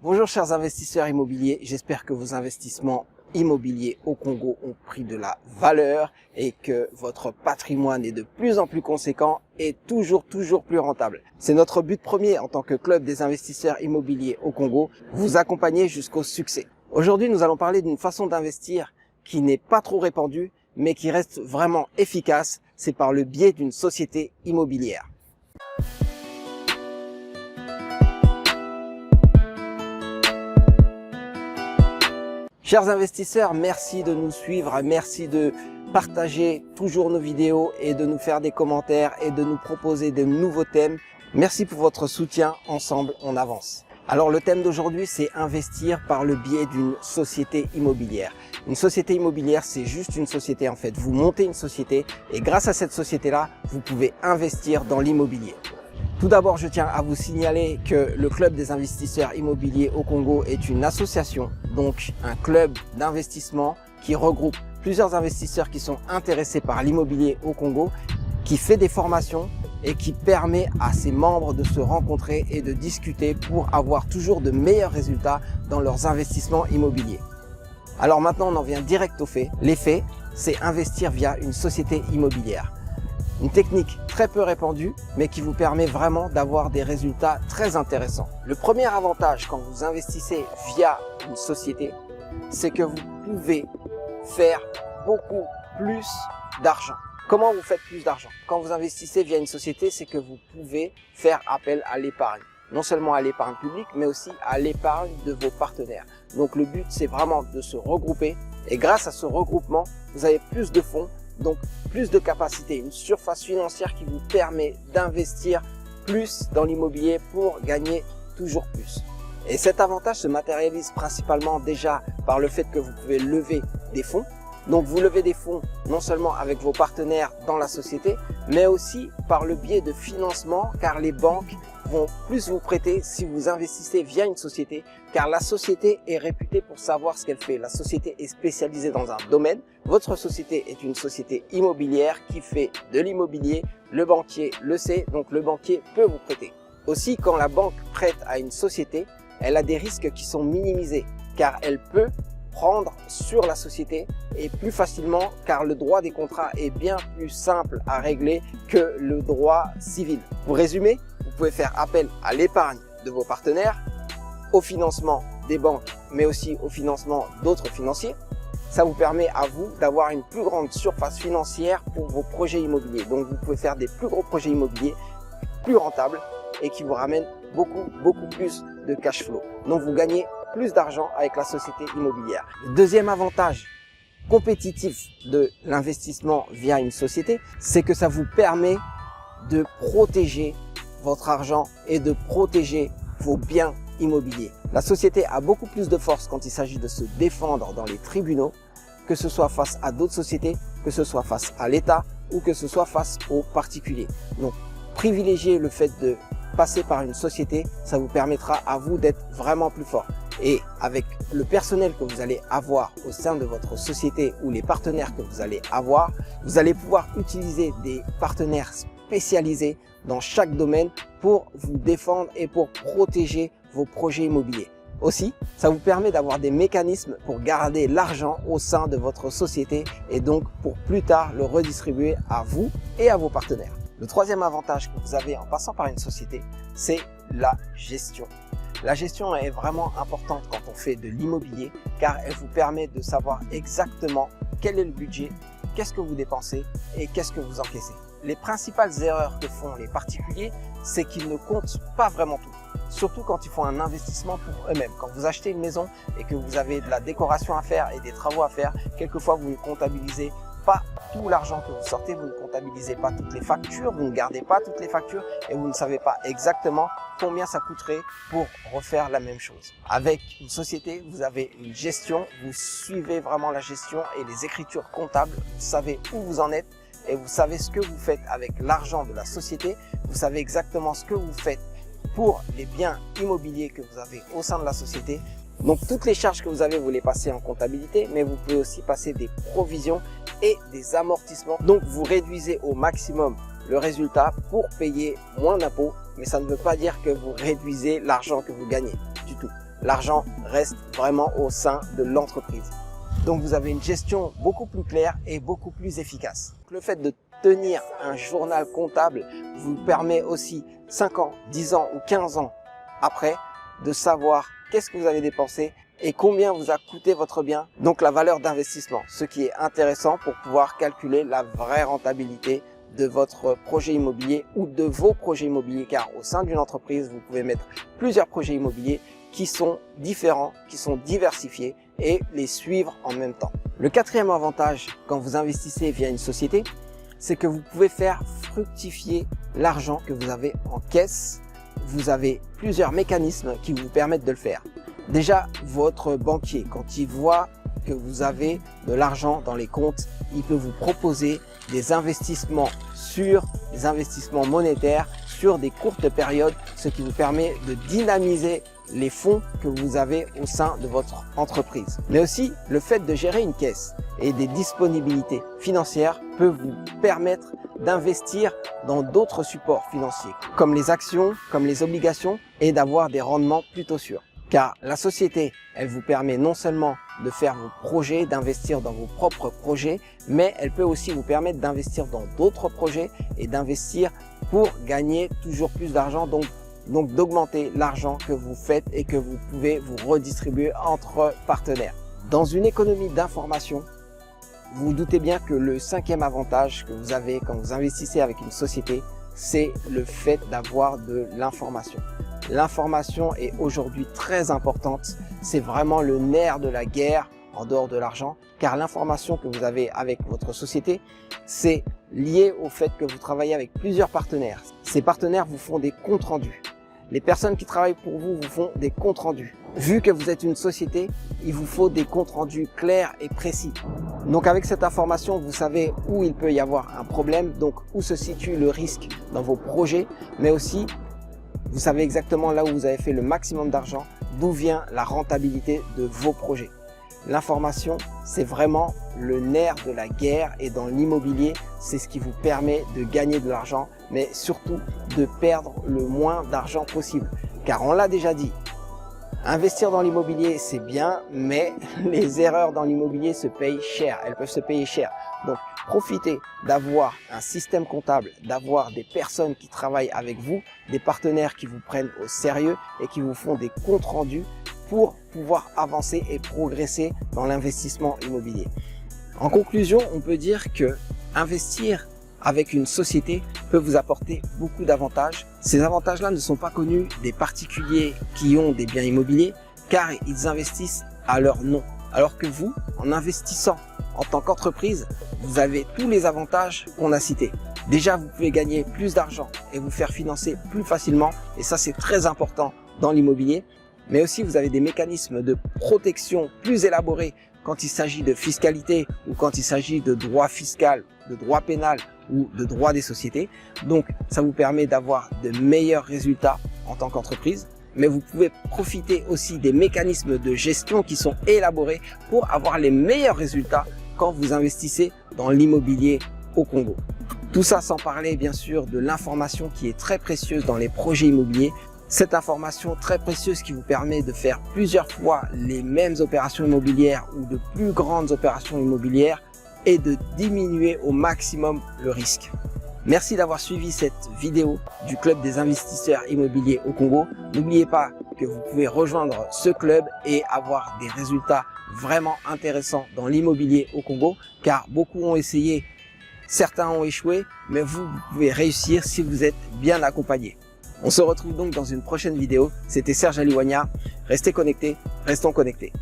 Bonjour chers investisseurs immobiliers, j'espère que vos investissements immobiliers au Congo ont pris de la valeur et que votre patrimoine est de plus en plus conséquent et toujours plus rentable. C'est notre but premier en tant que club des investisseurs immobiliers au Congo, vous accompagner jusqu'au succès. Aujourd'hui, nous allons parler d'une façon d'investir qui n'est pas trop répandue, mais qui reste vraiment efficace, c'est par le biais d'une société immobilière. Chers investisseurs, merci de nous suivre, merci de partager toujours nos vidéos et de nous faire des commentaires et de nous proposer de nouveaux thèmes. Merci pour votre soutien, ensemble on avance. Alors le thème d'aujourd'hui, c'est investir par le biais d'une société immobilière. Une société immobilière, c'est juste une société en fait. Vous montez une société et grâce à cette société-là, vous pouvez investir dans l'immobilier. Tout d'abord, je tiens à vous signaler que le Club des investisseurs immobiliers au Congo est une association, donc un club d'investissement qui regroupe plusieurs investisseurs qui sont intéressés par l'immobilier au Congo, qui fait des formations et qui permet à ses membres de se rencontrer et de discuter pour avoir toujours de meilleurs résultats dans leurs investissements immobiliers. Alors maintenant, on en vient direct au fait. Les faits, c'est investir via une société immobilière. Une technique très peu répandue, mais qui vous permet vraiment d'avoir des résultats très intéressants. Le premier avantage quand vous investissez via une société, c'est que vous pouvez faire beaucoup plus d'argent. Comment vous faites plus d'argent? Quand vous investissez via une société, c'est que vous pouvez faire appel à l'épargne. Non seulement à l'épargne publique, mais aussi à l'épargne de vos partenaires. Donc le but, c'est vraiment de se regrouper. Et grâce à ce regroupement, vous avez plus de fonds, donc plus de capacité, une surface financière qui vous permet d'investir plus dans l'immobilier pour gagner toujours plus. Et cet avantage se matérialise principalement déjà par le fait que vous pouvez lever des fonds. Donc vous levez des fonds non seulement avec vos partenaires dans la société, mais aussi par le biais de financement, car les banques vont plus vous prêter si vous investissez via une société, car la société est réputée pour savoir ce qu'elle fait. La société est spécialisée dans un domaine. Votre société est une société immobilière qui fait de l'immobilier. Le banquier le sait, donc le banquier peut vous prêter. Aussi, quand la banque prête à une société, elle a des risques qui sont minimisés, car elle peut prendre sur la société et plus facilement, car le droit des contrats est bien plus simple à régler que le droit civil. Pour résumer, vous pouvez faire appel à l'épargne de vos partenaires, au financement des banques, mais aussi au financement d'autres financiers. Ça vous permet à vous d'avoir une plus grande surface financière pour vos projets immobiliers. Donc vous pouvez faire des plus gros projets immobiliers, plus rentables et qui vous ramènent beaucoup plus de cash flow. Donc vous gagnez plus d'argent avec la société immobilière. Le deuxième avantage compétitif de l'investissement via une société, c'est que ça vous permet de protéger votre argent et de protéger vos biens immobiliers. La société a beaucoup plus de force quand il s'agit de se défendre dans les tribunaux, que ce soit face à d'autres sociétés, que ce soit face à l'État ou que ce soit face aux particuliers. Donc, privilégiez le fait de passer par une société, ça vous permettra à vous d'être vraiment plus fort. Et avec le personnel que vous allez avoir au sein de votre société ou les partenaires que vous allez avoir, vous allez pouvoir utiliser des partenaires spécialisés dans chaque domaine pour vous défendre et pour protéger vos projets immobiliers. Aussi, ça vous permet d'avoir des mécanismes pour garder l'argent au sein de votre société et donc pour plus tard le redistribuer à vous et à vos partenaires. Le troisième avantage que vous avez en passant par une société, c'est la gestion. La gestion est vraiment importante quand on fait de l'immobilier car elle vous permet de savoir exactement quel est le budget, qu'est-ce que vous dépensez et qu'est-ce que vous encaissez. Les principales erreurs que font les particuliers, c'est qu'ils ne comptent pas vraiment tout. Surtout quand ils font un investissement pour eux-mêmes. Quand vous achetez une maison et que vous avez de la décoration à faire et des travaux à faire, quelquefois vous ne comptabilisez pas tout l'argent que vous sortez, vous ne comptabilisez pas toutes les factures, vous ne gardez pas toutes les factures et vous ne savez pas exactement combien ça coûterait pour refaire la même chose. Avec une société, vous avez une gestion, vous suivez vraiment la gestion et les écritures comptables, vous savez où vous en êtes et vous savez ce que vous faites avec l'argent de la société, vous savez exactement ce que vous faites pour les biens immobiliers que vous avez au sein de la société. Donc toutes les charges que vous avez, vous les passez en comptabilité, mais vous pouvez aussi passer des provisions et des amortissements. Donc vous réduisez au maximum le résultat pour payer moins d'impôts, mais ça ne veut pas dire que vous réduisez l'argent que vous gagnez du tout. l'argent reste vraiment au sein de l'entreprise. Donc vous avez une gestion beaucoup plus claire et beaucoup plus efficace. Le fait de tenir un journal comptable vous permet aussi 5 ans, 10 ans ou 15 ans après de savoir qu'est-ce que vous avez dépensé et combien vous a coûté votre bien, donc la valeur d'investissement, ce qui est intéressant pour pouvoir calculer la vraie rentabilité de votre projet immobilier ou de vos projets immobiliers, car au sein d'une entreprise, vous pouvez mettre plusieurs projets immobiliers qui sont différents, qui sont diversifiés et les suivre en même temps. Le quatrième avantage quand vous investissez via une société, c'est que vous pouvez faire fructifier l'argent que vous avez en caisse. Vous avez plusieurs mécanismes qui vous permettent de le faire. Déjà, votre banquier, quand il voit que vous avez de l'argent dans les comptes, il peut vous proposer des investissements sûrs, des investissements monétaires sur des courtes périodes, ce qui vous permet de dynamiser les fonds que vous avez au sein de votre entreprise. Mais aussi, le fait de gérer une caisse et des disponibilités financières peut vous permettre d'investir dans d'autres supports financiers, comme les actions, comme les obligations, et d'avoir des rendements plutôt sûrs. Car la société, elle vous permet non seulement de faire vos projets, d'investir dans vos propres projets, mais elle peut aussi vous permettre d'investir dans d'autres projets et d'investir pour gagner toujours plus d'argent, donc d'augmenter l'argent que vous faites et que vous pouvez vous redistribuer entre partenaires. Dans une économie d'information, vous vous doutez bien que le cinquième avantage que vous avez quand vous investissez avec une société, c'est le fait d'avoir de l'information. L'information est aujourd'hui très importante. C'est vraiment le nerf de la guerre en dehors de l'argent, car l'information que vous avez avec votre société, c'est lié au fait que vous travaillez avec plusieurs partenaires. Ces partenaires vous font des comptes rendus. Les personnes qui travaillent pour vous vous font des comptes rendus. Vu que vous êtes une société, il vous faut des comptes rendus clairs et précis. Donc avec cette information, vous savez où il peut y avoir un problème, donc où se situe le risque dans vos projets, mais aussi vous savez exactement là où vous avez fait le maximum d'argent, d'où vient la rentabilité de vos projets. L'information, c'est vraiment le nerf de la guerre, et dans l'immobilier, c'est ce qui vous permet de gagner de l'argent, mais surtout de perdre le moins d'argent possible. Car on l'a déjà dit, investir dans l'immobilier, c'est bien, mais les erreurs dans l'immobilier se payent cher. Elles peuvent se payer cher. Donc, profitez d'avoir un système comptable, d'avoir des personnes qui travaillent avec vous, des partenaires qui vous prennent au sérieux et qui vous font des comptes rendus pour pouvoir avancer et progresser dans l'investissement immobilier. En conclusion, on peut dire que investir avec une société peut vous apporter beaucoup d'avantages. Ces avantages-là ne sont pas connus des particuliers qui ont des biens immobiliers, car ils investissent à leur nom. Alors que vous, en investissant en tant qu'entreprise, vous avez tous les avantages qu'on a cités. Déjà, vous pouvez gagner plus d'argent et vous faire financer plus facilement, et ça c'est très important dans l'immobilier. Mais aussi, vous avez des mécanismes de protection plus élaborés quand il s'agit de fiscalité ou quand il s'agit de droit fiscal, de droit pénal ou de droit des sociétés. Donc, ça vous permet d'avoir de meilleurs résultats en tant qu'entreprise. Mais vous pouvez profiter aussi des mécanismes de gestion qui sont élaborés pour avoir les meilleurs résultats quand vous investissez dans l'immobilier au Congo. Tout ça sans parler bien sûr de l'information qui est très précieuse dans les projets immobiliers. Cette information très précieuse qui vous permet de faire plusieurs fois les mêmes opérations immobilières ou de plus grandes opérations immobilières et de diminuer au maximum le risque. Merci d'avoir suivi cette vidéo du Club des investisseurs immobiliers au Congo. N'oubliez pas que vous pouvez rejoindre ce club et avoir des résultats vraiment intéressants dans l'immobilier au Congo, car beaucoup ont essayé, certains ont échoué, mais vous pouvez réussir si vous êtes bien accompagné. On se retrouve donc dans une prochaine vidéo. C'était Serge Aliwanya. Restez connectés, restons connectés.